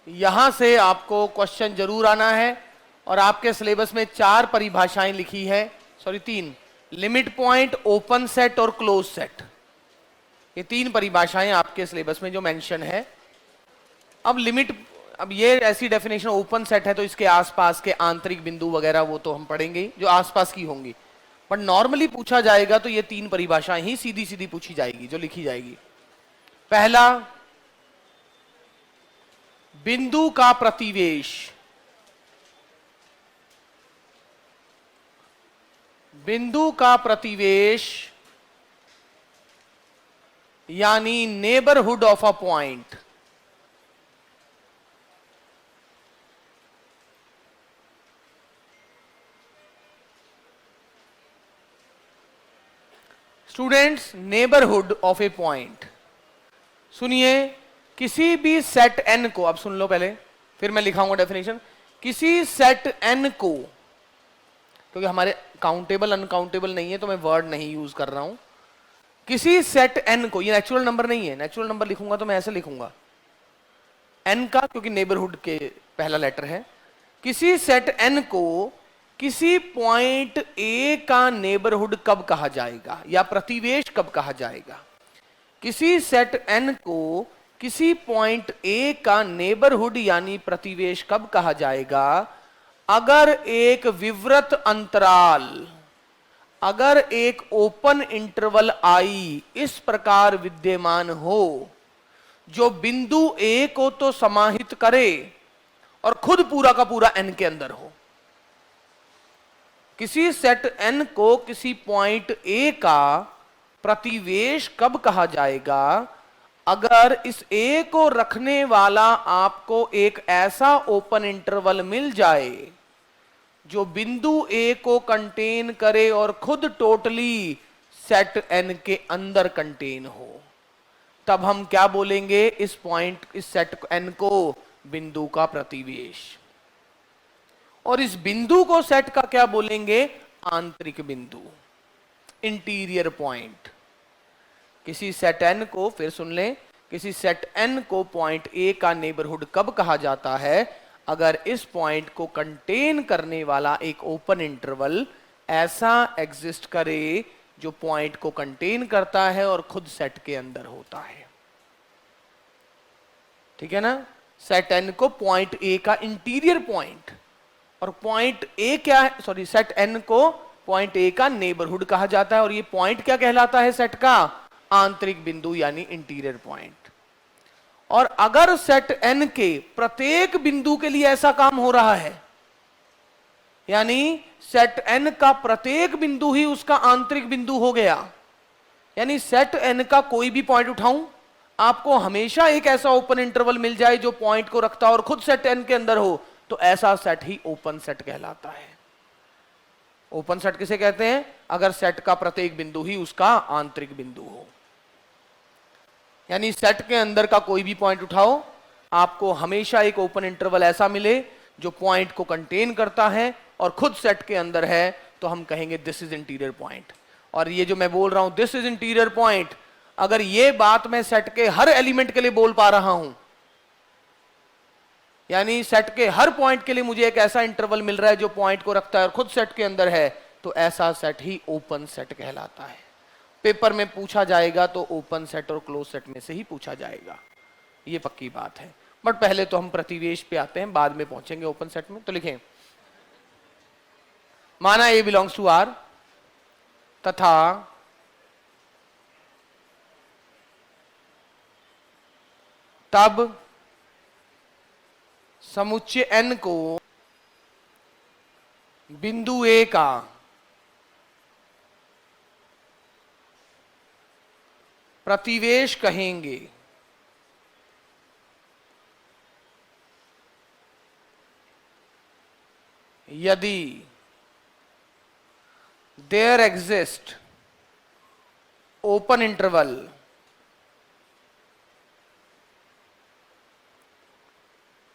यहां से आपको क्वेश्चन जरूर आना है और आपके सिलेबस में 4 परिभाषाएं लिखी है, sorry 3, limit point, open set और क्लोज सेट। ये 3 परिभाषाएं आपके सिलेबस में जो मेंशन है। अब ये ऐसी डेफिनेशन, ओपन सेट है तो इसके आसपास के आंतरिक बिंदु वगैरह वो तो हम पढ़ेंगे जो आसपास की होंगी, पर नॉर्मली पूछा जाएगा तो ये 3 परिभाषाएं ही सीधी सीधी पूछी जाएगी जो लिखी जाएगी। पहला, बिंदु का प्रतिवेश। बिंदु का प्रतिवेश यानी neighbourhood of a point. Students, neighbourhood of A point, सुनिए, किसी भी सेट n को, अब सुन लो पहले फिर मैं लिखाऊंगा डेफिनेशन। किसी सेट n को, क्योंकि हमारे काउंटेबल अनकाउंटेबल नहीं है तो मैं वर्ड नहीं यूज कर रहा हूं। किसी सेट n को, ये नेचुरल नंबर नहीं है, नेचुरल नंबर लिखूंगा तो मैं ऐसे लिखूंगा n का, क्योंकि नेबरहुड के पहला लेटर है। किसी सेट n को किसी पॉइंट A का नेबरहुड कब कहा जाएगा या प्रतिवेश कब कहा जाएगा? किसी सेट n को किसी पॉइंट A का नेबरहुड यानी प्रतिवेश कब कहा जाएगा? अगर एक विवृत अंतराल, अगर एक ओपन इंटरवल I इस प्रकार विद्यमान हो जो बिंदु A को तो समाहित करे और खुद पूरा का पूरा n के अंदर हो। किसी सेट n को किसी पॉइंट A का प्रतिवेश कब कहा जाएगा? अगर इस A को रखने वाला आपको एक ऐसा ओपन इंटरवल मिल जाए जो बिंदु A को कंटेन करे और खुद टोटली सेट n के अंदर कंटेन हो, तब हम क्या बोलेंगे? इस पॉइंट, इस सेट n को बिंदु का प्रतिवेश। और इस बिंदु को सेट का क्या बोलेंगे? आंतरिक बिंदु, इंटीरियर पॉइंट। किसी सेट n को, फिर सुन लें, किसी सेट n को पॉइंट A का नेबरहुड कब कहा जाता है? अगर इस पॉइंट को कंटेन करने वाला एक ओपन इंटरवल ऐसा एग्जिस्ट करे जो पॉइंट को कंटेन करता है और खुद सेट के अंदर होता है। ठीक है ना? सेट n को पॉइंट A का इंटीरियर पॉइंट, और पॉइंट A क्या है, सॉरी, सेट n को पॉइंट A का नेबरहुड कहा जाता है, और ये पॉइंट क्या कहलाता है? सेट का आंतरिक बिंदु यानी इंटीरियर पॉइंट। और अगर सेट n के प्रत्येक बिंदु के लिए ऐसा काम हो रहा है, यानी सेट n का प्रत्येक बिंदु ही उसका आंतरिक बिंदु हो गया, यानी सेट n का कोई भी पॉइंट उठाऊं, आपको हमेशा एक ऐसा ओपन इंटरवल मिल जाए जो पॉइंट को रखता और खुद सेट n के अंदर हो, तो ऐसा सेट ही ओपन सेट कहलाता है। ओपन सेट किसे कहते हैं? अगर सेट का प्रत्येक बिंदु ही उसका आंतरिक बिंदु हो, यानी सेट के अंदर का कोई भी पॉइंट उठाओ, आपको हमेशा एक ओपन इंटरवल ऐसा मिले जो पॉइंट को कंटेन करता है और खुद सेट के अंदर है, तो हम कहेंगे दिस इज इंटीरियर पॉइंट। और ये जो मैं बोल रहा हूं दिस इज इंटीरियर पॉइंट, अगर ये बात मैं सेट के हर एलिमेंट के लिए बोल पा रहा हूं, यानी सेट के हर पॉइंट के लिए मुझे एक ऐसा इंटरवल मिल रहा है जो पॉइंट को रखता है और खुद सेट के अंदर है, तो ऐसा सेट ही ओपन सेट कहलाता है। पेपर में पूछा जाएगा तो ओपन सेट और क्लोज सेट में से ही पूछा जाएगा, ये पक्की बात है। बट पहले तो हम प्रतिवेश पे आते हैं, बाद में पहुंचेंगे ओपन सेट में। तो लिखें, माना A बिलोंग्स टू R तथा तब समुच्चय n को बिंदु A का प्रतिवेश कहेंगे। यदि there exist open interval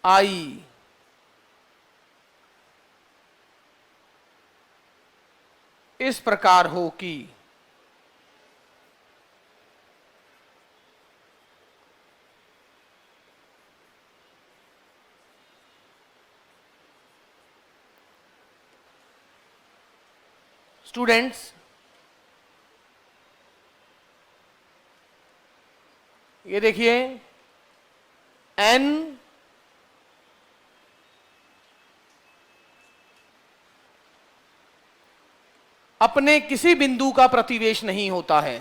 I इस प्रकार हो कि स्टूडेंट्स, ये देखिए n अपने किसी बिंदु का प्रतिवेश नहीं होता है।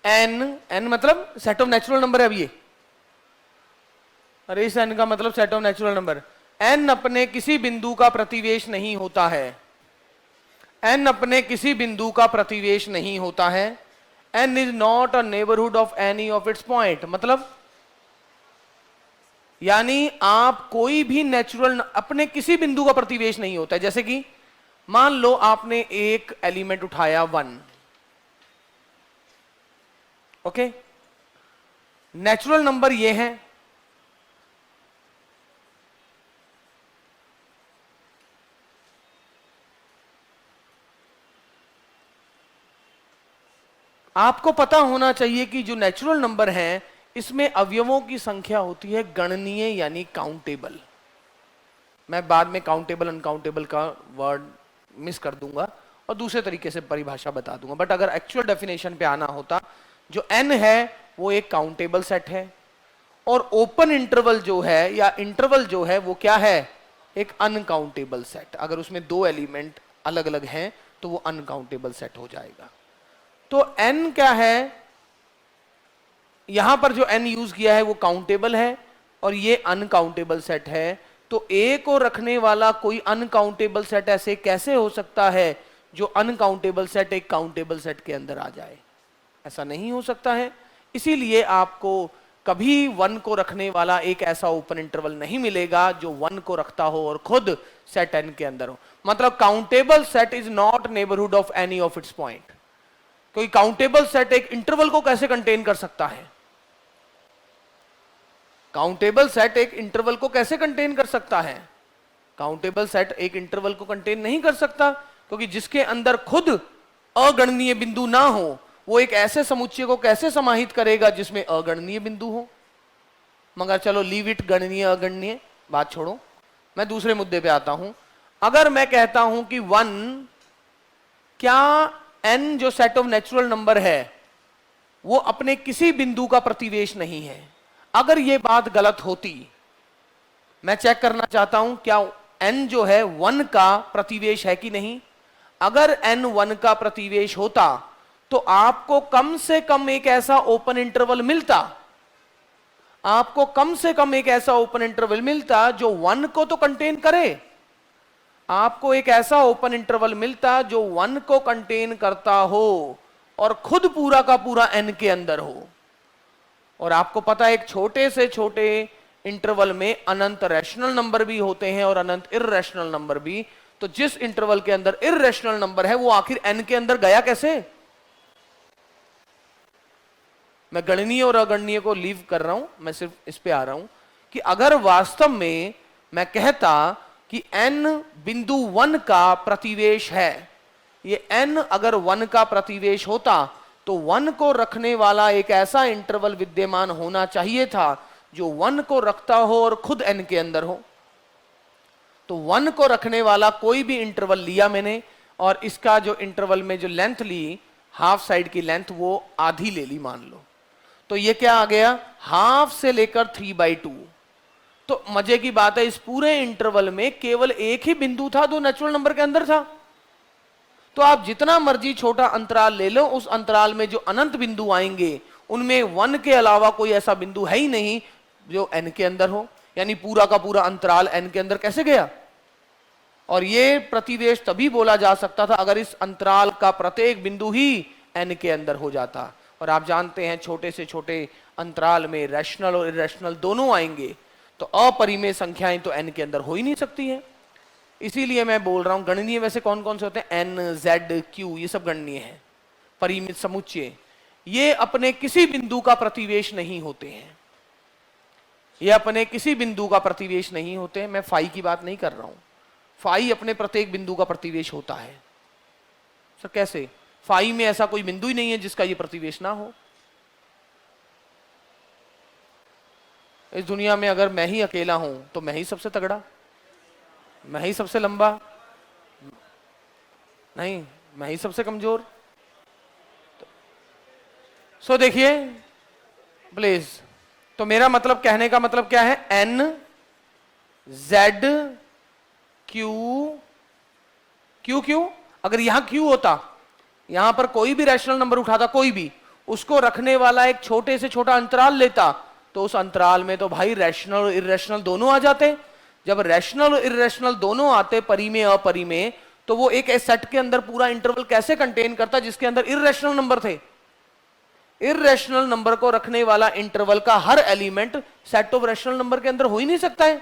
n मतलब सेट ऑफ नेचुरल नंबर है। अब ये अरे इस n का मतलब set of natural number. n अपने किसी बिंदु का प्रतिवेश नहीं होता है। n अपने किसी बिंदु का प्रतिवेश नहीं होता है। n is not a neighbourhood of any of its point. मतलब यानी आप कोई भी नेचुरल अपने किसी बिंदु का प्रतिवेश नहीं होता है। जैसे कि मान लो आपने एक एलिमेंट उठाया 1, ओके, नेचुरल नंबर ये है, आपको पता होना चाहिए कि जो नेचुरल नंबर है इसमें अवयवों की संख्या होती है गणनीय यानी काउंटेबल। मैं बाद में काउंटेबल अनकाउंटेबल का वर्ड मिस कर दूंगा और दूसरे तरीके से परिभाषा बता दूंगा। बट अगर एक्चुअल डेफिनेशन पे आना होता, जो n है वो एक काउंटेबल सेट है और ओपन इंटरवल जो है या इंटरवल जो है वो क्या है, एक अनकाउंटेबल सेट। अगर उसमें दो एलिमेंट अलग अलग हैं तो वो अनकाउंटेबल सेट हो जाएगा। तो n क्या है, यहां पर जो n यूज किया है वो काउंटेबल है और ये अनकाउंटेबल सेट है। तो a को रखने वाला कोई अनकाउंटेबल सेट ऐसे कैसे हो सकता है जो अनकाउंटेबल सेट एक काउंटेबल सेट के अंदर आ जाए? ऐसा नहीं हो सकता है। इसीलिए आपको कभी 1 को रखने वाला एक ऐसा ओपन इंटरवल नहीं मिलेगा जो 1 को रखता हो और खुद सेट n के अंदर हो। मतलब countable set is not neighbourhood of any of its point. कोई काउंटेबल सेट एक इंटरवल को कैसे कंटेन कर सकता है? काउंटेबल सेट एक इंटरवल को कैसे कंटेन कर सकता है? काउंटेबल सेट एक इंटरवल को कंटेन नहीं कर सकता, क्योंकि जिसके अंदर खुद अगणनीय बिंदु ना हो वो एक ऐसे समुच्चय को कैसे समाहित करेगा जिसमें अगणनीय बिंदु हो? मगर चलो लीव इट, गणनीय अगणनीय बात छोड़ो, मैं दूसरे मुद्दे पे आता हूं। अगर मैं कहता हूं कि 1, क्या n जो सेट ऑफ नेचुरल नंबर है वो अपने किसी बिंदु का प्रतिवेश नहीं है? अगर ये बात गलत होती, मैं चेक करना चाहता हूं क्या n जो है 1 का प्रतिवेश है कि नहीं। अगर n 1 का प्रतिवेश होता तो आपको कम से कम एक ऐसा ओपन इंटरवल मिलता, आपको कम से कम एक ऐसा ओपन इंटरवल मिलता जो 1 को तो कंटेन करे। आपको एक ऐसा ओपन इंटरवल मिलता जो 1 को कंटेन करता हो और खुद पूरा का पूरा n के अंदर हो। और आपको पता है एक छोटे से छोटे इंटरवल में अनंत रैशनल नंबर भी होते हैं और अनंत इररेशनल नंबर भी। तो जिस इंटरवल के अंदर इररेशनल नंबर है वो आखिर n के अंदर गया कैसे? मैं गणनीय और अगणनीय को लीव कर रहा हूं, मैं सिर्फ इस पे आ रहा हूं कि अगर वास्तव में मैं कहता कि n बिंदु 1 का प्रतिवेश है, ये n अगर 1 का प्रतिवेश होता तो 1 को रखने वाला एक ऐसा इंटरवल विद्यमान होना चाहिए था जो 1 को रखता हो और खुद n के अंदर हो। तो 1 को रखने वाला कोई भी इंटरवल लिया मैंने और इसका जो इंटरवल में जो लेंथ ली, हाफ साइड की लेंथ वो आधी ले ली मान लो, तो ये क्या आ गया, हाफ से लेकर 3/2। तो मजे की बात है इस पूरे इंटरवल में केवल एक ही बिंदु था जो नेचुरल नंबर के अंदर था। तो आप जितना मर्जी छोटा अंतराल ले लो, उस अंतराल में जो अनंत बिंदु आएंगे उनमें 1 के अलावा कोई ऐसा बिंदु है ही नहीं जो n के अंदर हो। यानी पूरा का पूरा अंतराल n के अंदर कैसे गया? और ये प्रतिवेश तभी बोला जा सकता था अगर इस अंतराल का प्रत्येक बिंदु ही n के अंदर हो जाता। और आप जानते हैं छोटे से छोटे अंतराल में रैशनल और इररेशनल दोनों आएंगे, तो अपरिमेय संख्याएं तो n के अंदर हो ही नहीं सकती हैं। इसीलिए मैं बोल रहा हूं गणनीय वैसे कौन कौन से होते हैं, n, z, q, ये सब गणनीय है। परिमित समुच्चय ये अपने किसी बिंदु का प्रतिवेश नहीं होते हैं, ये अपने किसी बिंदु का प्रतिवेश नहीं होते हैं। मैं फाई की बात नहीं कर रहा हूं, फाई अपने प्रत्येक बिंदु का प्रतिवेश होता है। सर कैसे? फाई में ऐसा कोई बिंदु ही नहीं है जिसका ये प्रतिवेश ना हो। इस दुनिया में अगर मैं ही अकेला हूं तो मैं ही सबसे तगड़ा, मैं ही सबसे लंबा, नहीं मैं ही सबसे कमजोर। सो देखिए प्लीज, तो मेरा मतलब कहने का मतलब क्या है, N Z Q, Q Q, अगर यहां क्यू होता, यहां पर कोई भी रैशनल नंबर उठाता, कोई भी, उसको रखने वाला एक छोटे से छोटा अंतराल लेता, तो उस अंतराल में तो भाई रैशनल और इरेशनल दोनों आ जाते। जब रैशनल और इरेशनल दोनों आते परिमेय अपरिमेय, तो वो एक सेट के अंदर पूरा इंटरवल कैसे कंटेन करता जिसके अंदर इरेशनल नंबर थे। इरेशनल नंबर को रखने वाला इंटरवल का हर element set of rational number के अंदर हो ही नहीं सकता है।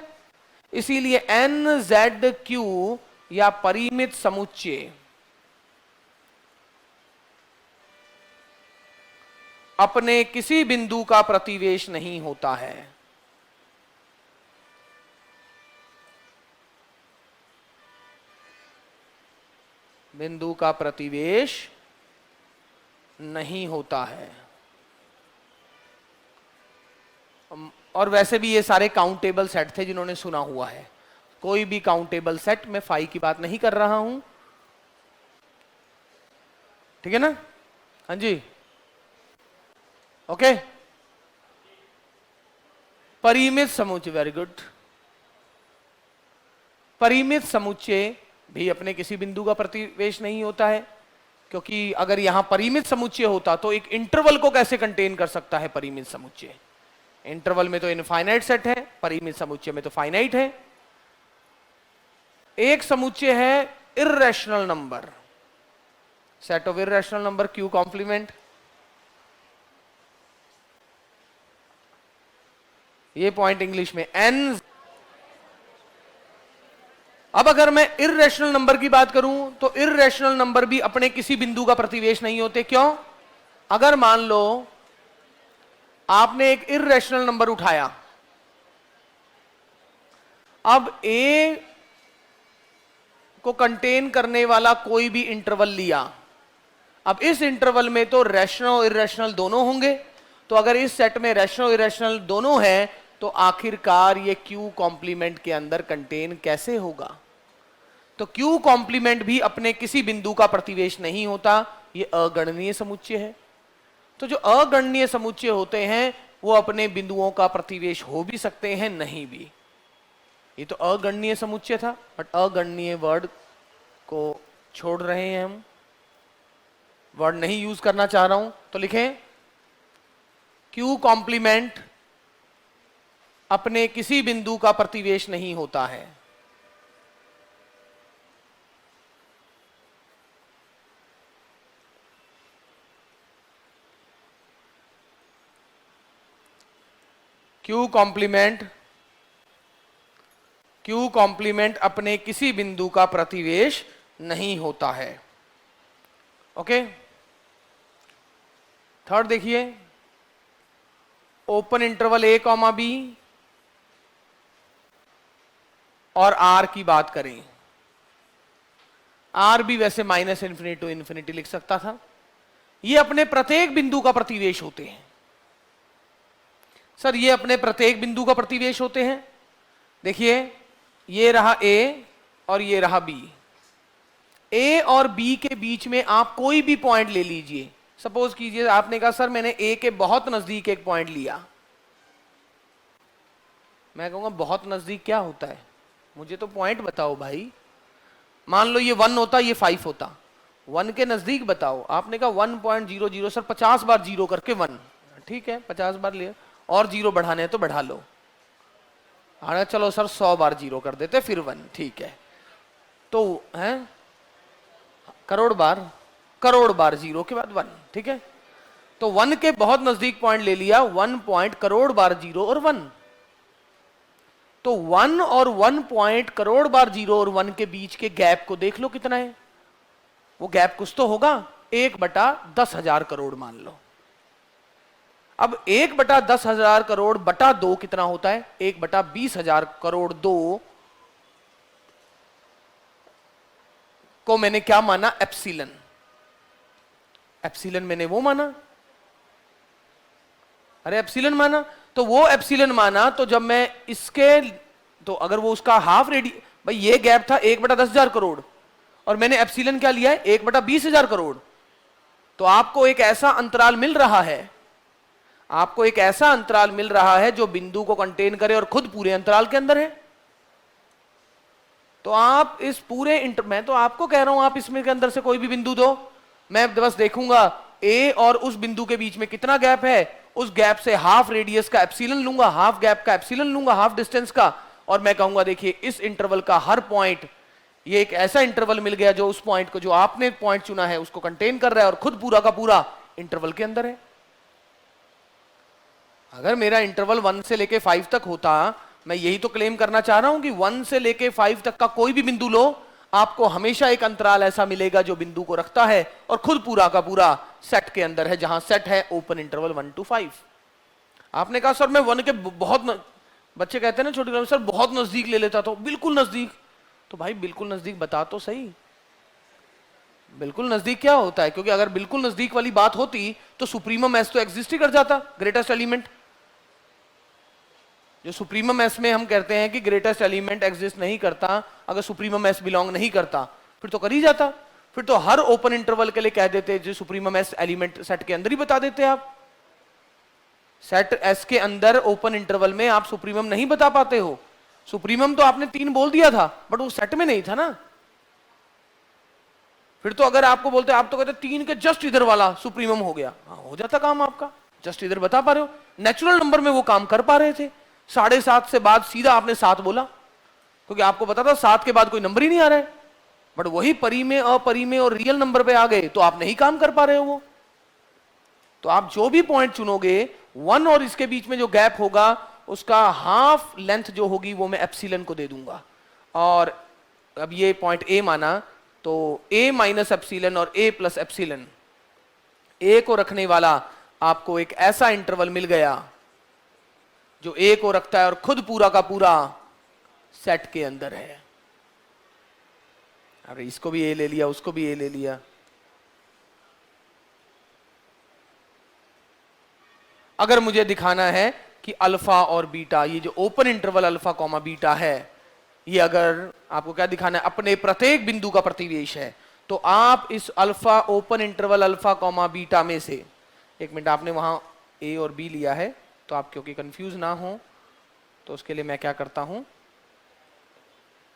इसीलिए एन जेड क्यू या परिमित समुच्चय अपने किसी बिंदु का प्रतिवेश नहीं होता है। बिंदु का प्रतिवेश नहीं होता है। और वैसे भी ये सारे काउंटेबल सेट थे जिन्होंने सुना हुआ है, कोई भी काउंटेबल सेट, मैं फाई की बात नहीं कर रहा हूं, ठीक है ना? हाँ जी, ओके। परिमित समुच्चय, वेरी गुड। परिमित समुच्चय भी अपने किसी बिंदु का प्रतिवेश नहीं होता है, क्योंकि अगर यहां परिमित समुच्चय होता तो एक इंटरवल को कैसे कंटेन कर सकता है परिमित समुच्चय? इंटरवल में तो इनफाइनाइट सेट है, परिमित समुच्चय में तो फाइनाइट है। एक समुच्चय है irrational number, set of irrational number Q complement, ये पॉइंट इंग्लिश में एन। अब अगर मैं इर्रेशनल नंबर की बात करूं तो इर्रेशनल नंबर भी अपने किसी बिंदु का प्रतिवेश नहीं होते। क्यों? अगर मान लो आपने एक इर्रेशनल नंबर उठाया, अब ए को कंटेन करने वाला कोई भी इंटरवल लिया, अब इस इंटरवल में तो रैशनल और इरेशनल दोनों होंगे, तो अगर इस सेट में रैशनल और इरेशनल दोनों हैं तो आखिरकार ये क्यू कॉम्प्लीमेंट के अंदर कंटेन कैसे होगा? तो क्यू कॉम्प्लीमेंट भी अपने किसी बिंदु का प्रतिवेश नहीं होता, ये अगणनीय समुच्चय है। तो जो अगणनीय समुच्चय होते हैं वो अपने बिंदुओं का प्रतिवेश हो भी सकते हैं, नहीं भी। ये तो अगणनीय समुच्चय था, बट अगणनीय वर्ड को छोड़ रहे हैं हम, वर्ड नहीं यूज करना चाह रहा हूं, तो लिखें क्यू कॉम्प्लीमेंट अपने किसी बिंदु का प्रतिवेश नहीं होता है। क्यू कॉम्प्लीमेंट अपने किसी बिंदु का प्रतिवेश नहीं होता है। ओके, थर्ड देखिए, open interval A comma B और आर की बात करें, आर भी वैसे माइनस इन्फिनिटी टू इन्फिनिटी लिख सकता था, ये अपने प्रत्येक बिंदु का प्रतिवेश होते हैं। सर ये अपने प्रत्येक बिंदु का प्रतिवेश होते हैं, देखिए ये रहा ए और ये रहा बी, ए और बी के बीच में आप कोई भी पॉइंट ले लीजिए। सपोज कीजिए आपने कहा सर मैंने ए के बहुत नजदीक एक पॉइंट लिया, मैं कहूंगा बहुत नजदीक क्या होता है, मुझे तो पॉइंट बताओ भाई। मान लो ये 1 होता, ये 5 होता, 1 के नजदीक बताओ। आपने कहा 1.00, सर 50 बार जीरो करके 1, ठीक है 50 बार लिया, और जीरो बढ़ाने हैं तो बढ़ा लो। हाँ चलो सर 100 बार जीरो कर देते फिर 1, ठीक है। तो है करोड़ बार जीरो के बाद 1, ठीक है। तो 1 के बहुत नजदीक पॉइंट ले लिया, 1 पॉइंट करोड़ बार जीरो और 1। तो 1 और 1 पॉइंट करोड़ बार जीरो और 1 के बीच के गैप को देख लो कितना है। वो गैप कुछ तो होगा, 1/10,000 करोड़ मान लो। अब 1/10,000 करोड़ बटा 2 कितना होता है, 1/20,000 करोड़ 2 को मैंने क्या माना, एप्सिलन। एप्सिलन मैंने वो माना, अरे एप्सिलन माना, तो वो एप्सिलन माना, तो जब मैं इसके, तो अगर वो उसका हाफ रेडियस, भाई ये गैप था 1/10,000 करोड़ और मैंने एप्सिलन क्या लिया है 1/20,000 करोड़, तो आपको एक ऐसा अंतराल मिल रहा है, आपको एक ऐसा अंतराल मिल रहा है जो बिंदु को कंटेन करे और खुद पूरे अंतराल के अंदर है। तो आप इस पूरे मैं तो आपको कह रहा हूं आप इसमें के अंदर से कोई भी बिंदु दो, मैं बस देखूंगा ए और उस बिंदु के बीच में कितना गैप है, उस गैप से हाफ रेडियस का एप्सिलन लूंगा, हाफ गैप का एप्सिलन लूंगा, हाफ डिस्टेंस का, और मैं कहूंगा देखिए इस इंटरवल का हर पॉइंट, ये एक ऐसा इंटरवल मिल गया जो उस पॉइंट को, जो आपने पॉइंट चुना है उसको कंटेन कर रहा है और खुद पूरा का पूरा इंटरवल के अंदर है। अगर मेरा इंटरवल 1 से लेके 5 तक होता, मैं यही तो क्लेम करना चाह रहा हूं कि 1 से लेके 5 तक का कोई भी बिंदु लो, आपको हमेशा एक अंतराल ऐसा मिलेगा जो बिंदु को रखता है और खुद पूरा का पूरा सेट के अंदर है, जहां सेट है ओपन इंटरवल 1 to 5। आपने कहा सर मैं 1 के बहुत बच्चे कहते हैं ना छोटी क्लास में, सर बहुत नजदीक ले लेता था, बिल्कुल नजदीक, तो भाई बिल्कुल नजदीक बता तो सही, बिल्कुल नजदीक क्या होता है? क्योंकि अगर बिल्कुल नजदीक वाली बात होती तो सुप्रीमम एस तो एग्जिस्ट ही कर जाता, ग्रेटेस्ट एलिमेंट। जो सुप्रीमम एस में हम कहते हैं कि ग्रेटेस्ट एलिमेंट एग्जिस्ट नहीं करता, अगर सुप्रीमम एस बिलोंग नहीं करता फिर तो कर ही जाता, फिर तो हर ओपन इंटरवल के लिए कह देते जो सुप्रीमम एस एलिमेंट सेट के अंदर ही बता देते आप। सेट एस के अंदर ओपन इंटरवल में आप सुप्रीमम नहीं बता पाते हो, सुप्रीमम तो आपने 3 बोल दिया था बट वो सेट में नहीं था ना। फिर तो अगर आपको बोलते, आप तो कहते 3 के जस्ट इधर वाला सुप्रीमम हो गया, हाँ हो जाता काम आपका, जस्ट इधर बता पा रहे हो, नेचुरल नंबर में वो काम कर पा रहे थे। 7.5 से बाद सीधा आपने 7 बोला क्योंकि आपको पता था 7 के बाद कोई नंबर ही नहीं आ रहा है, बट वही परी में, अपरी में और रियल नंबर पे आ गए तो आप नहीं काम कर पा रहे हो वो। तो आप जो भी पॉइंट चुनोगे 1 और इसके बीच में जो गैप होगा उसका हाफ लेंथ जो होगी वो मैं एप्सिलन को दे दूंगा। और अब ये पॉइंट ए माना तो a माइनस एप्सिलन और a प्लस एप्सिलन, a को रखने वाला आपको एक ऐसा इंटरवल मिल गया जो a को रखता है और खुद पूरा का पूरा सेट के अंदर है। अरे इसको भी a ले लिया, उसको भी a ले लिया। अगर मुझे दिखाना है कि अल्फा और बीटा, ये जो open interval alpha comma beta है, ये अगर आपको क्या दिखाना है, अपने प्रत्येक बिंदु का प्रतिवेश है, तो आप इस alpha open interval alpha comma beta में से, एक मिनट, आपने वहां ए और बी लिया है तो आप क्योंकि कंफ्यूज ना हो तो उसके लिए मैं क्या करता हूं,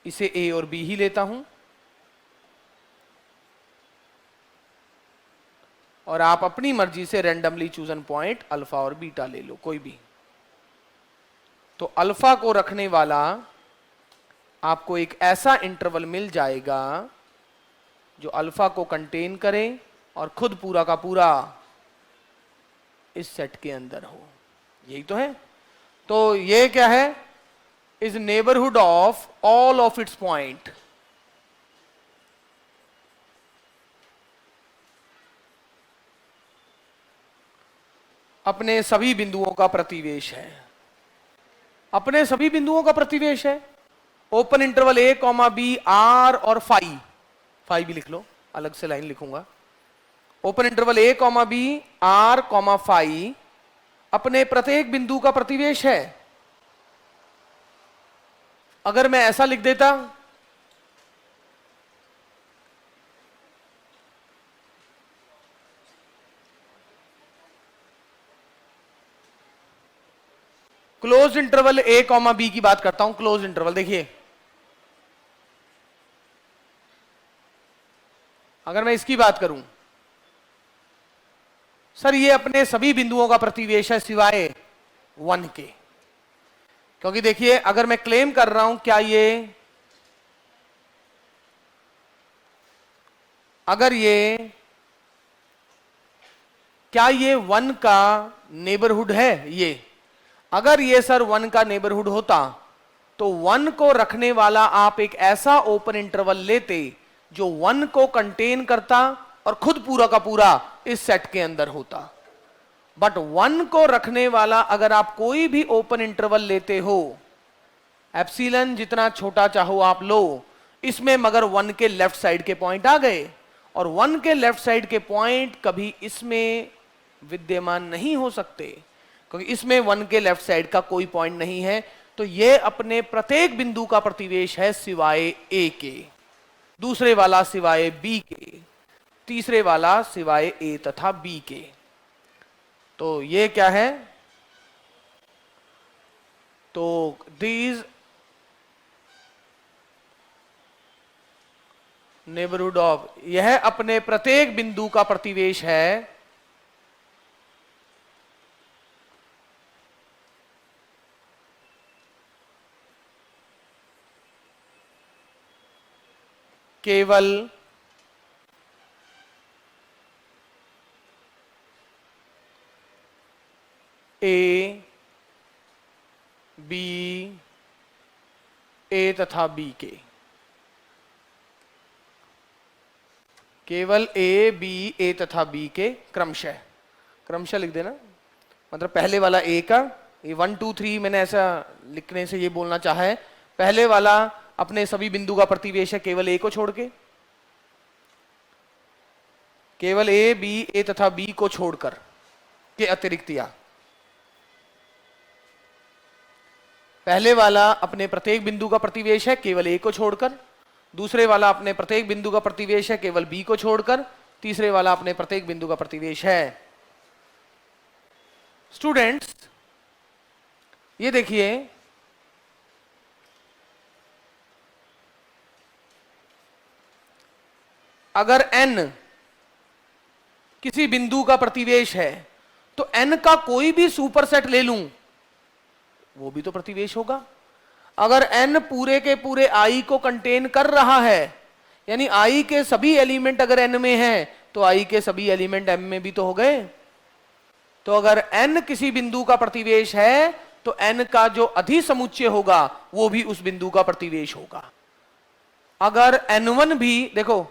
इसे ए और बी ही लेता हूं और आप अपनी मर्जी से रैंडमली चूजन पॉइंट अल्फा और बीटा ले लो कोई भी। तो अल्फा को रखने वाला आपको एक ऐसा इंटरवल मिल जाएगा जो अल्फा को कंटेन करे और खुद पूरा का पूरा इस सेट के अंदर हो। यही तो है। तो ये क्या है, is neighbourhood of all of its point. अपने सभी बिंदुओं का प्रतिवेश है, अपने सभी बिंदुओं का प्रतिवेश है। Open interval A comma B R और फाई, फाई भी लिख लो, अलग से लाइन लिखूंगा। Open interval A comma B R comma phi अपने प्रत्येक बिंदु का प्रतिवेश है। अगर मैं ऐसा लिख देता, close interval A comma B की बात करता हूं, क्लोज इंटरवल देखिए, अगर मैं इसकी बात करूं, सर ये अपने सभी बिंदुओं का प्रतिवेश है सिवाय 1 के। क्योंकि देखिए अगर मैं क्लेम कर रहा हूं, क्या ये, अगर ये, क्या ये 1 का नेबरहुड है? ये अगर ये सर 1 का नेबरहुड होता तो 1 को रखने वाला आप एक ऐसा ओपन इंटरवल लेते जो 1 को कंटेन करता और खुद पूरा का पूरा इस सेट के अंदर होता। बट 1 को रखने वाला अगर आप कोई भी ओपन इंटरवल लेते हो, एप्सिलन जितना छोटा चाहो आप लो, इसमें मगर 1 के लेफ्ट साइड के पॉइंट आ गए, और 1 के लेफ्ट साइड के पॉइंट कभी इसमें विद्यमान नहीं हो सकते, क्योंकि इसमें 1 के लेफ्ट साइड का कोई पॉइंट नहीं है, तो ये अपने प्रत्येक बिंदु का प्रतिवेश है सिवाय ए के, दूसरे वाला सिवाय बी के, तीसरे वाला सिवाय ए तथा बी के। तो ये क्या है, तो दीज नेबरहुड ऑफ, यह अपने प्रत्येक बिंदु का प्रतिवेश है केवल ए, बी, ए तथा बी के, केवल ए, बी, ए तथा बी के क्रमशः, क्रमशः लिख देना, मतलब पहले वाला ए का, ये 1 2 3 मैंने ऐसा लिखने से ये बोलना चाहा है, पहले वाला अपने सभी बिंदु का प्रतिवेश है केवल ए को छोड़ के, केवल ए, बी, ए तथा बी को छोड़कर के अतिरिक्त, या पहले वाला अपने प्रत्येक बिंदु का प्रतिवेश है केवल ए को छोड़कर, दूसरे वाला अपने प्रत्येक बिंदु का प्रतिवेश है केवल बी को छोड़कर, तीसरे वाला अपने प्रत्येक बिंदु का प्रतिवेश है। स्टूडेंट्स ये देखिए, अगर n किसी बिंदु का प्रतिवेश है तो n का कोई भी सुपरसेट ले लूं वो भी तो प्रतिवेश होगा। अगर n पूरे के पूरे i को कंटेन कर रहा है, यानी i के सभी एलिमेंट अगर n में हैं तो i के सभी एलिमेंट m में भी तो हो गए। तो अगर n किसी बिंदु का प्रतिवेश है तो n का जो अधिसमुच्चय होगा वो भी उस बिंदु का प्रतिवेश होगा। अगर n1 भी, देखो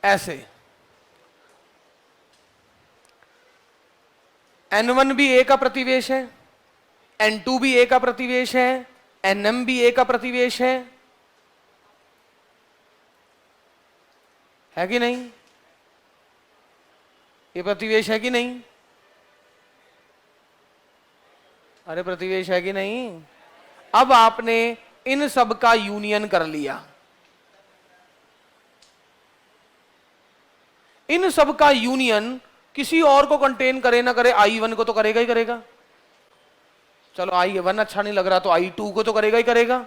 ऐसे n1 भी a का प्रतिवेश है, n2 भी a का प्रतिवेश है, nm भी a का प्रतिवेश है कि नहीं? ये प्रतिवेश है कि नहीं? अरे प्रतिवेश है कि नहीं? अब आपने इन सब का यूनियन कर लिया, इन सब का यूनियन किसी और को कंटेन करे ना करे, i1 को तो करेगा ही करेगा। चलो i1 अच्छा नहीं लग रहा तो i2 को तो करेगा ही करेगा,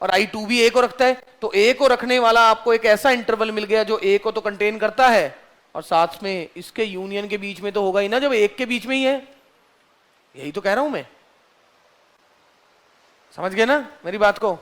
और i2 भी a को रखता है, तो a को रखने वाला आपको एक ऐसा इंटरवल मिल गया जो a को तो कंटेन करता है और साथ में इसके यूनियन के बीच में तो होगा ही ना, जब एक के बीच में ही है। यही तो कह रहा हूं मैं, समझ गए ना मेरी बात को?